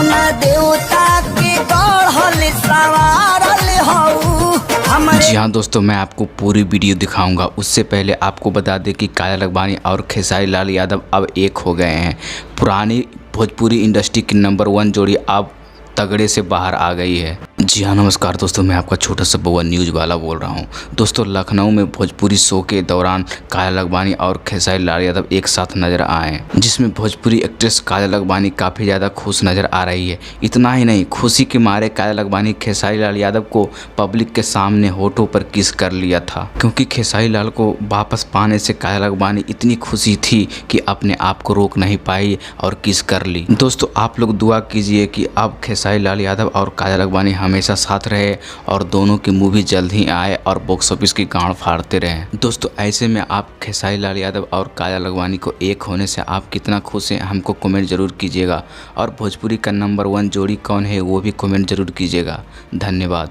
कौना देवता के गढ़ल सवारल हऊ हमरे। जी हाँ दोस्तों, मैं आपको पूरी वीडियो दिखाऊंगा। उससे पहले आपको बता दें कि काजल लखमानी और खेसारी लाल यादव अब एक हो गए हैं। पुरानी भोजपुरी इंडस्ट्री की नंबर 1 जोड़ी अब तगड़े से बाहर आ गई है। जी हाँ नमस्कार दोस्तों, मैं आपका छोटा सा बउआ न्यूज़ वाला बोल रहा हूँ। दोस्तों, लखनऊ में भोजपुरी शो के दौरान काजल लखमानी और खेसारी लाल यादव एक साथ नजर आए, जिसमें भोजपुरी एक्ट्रेस काजल लखमानी काफ़ी ज़्यादा खुश नज़र आ रही है। इतना ही नहीं, खुशी के मारे काजल लखमानी खेसारी लाल यादव को पब्लिक के सामने होठों पर किस कर लिया था, क्योंकि खेसारी लाल को वापस पाने से काजल लखमानी इतनी खुशी थी कि अपने आप को रोक नहीं पाई और किस कर ली। दोस्तों, आप लोग दुआ कीजिए कि अब खेसारी लाल यादव और काजल लखमानी हमेशा साथ रहे और दोनों की मूवी जल्द ही आए और बॉक्स ऑफिस की गांड फाड़ते रहे। दोस्तों, ऐसे में आप खेसारी लाल यादव और काजल लखमानी को एक होने से आप कितना खुश हैं हमको कमेंट जरूर कीजिएगा, और भोजपुरी का नंबर 1 जोड़ी कौन है वो भी कमेंट जरूर कीजिएगा। धन्यवाद।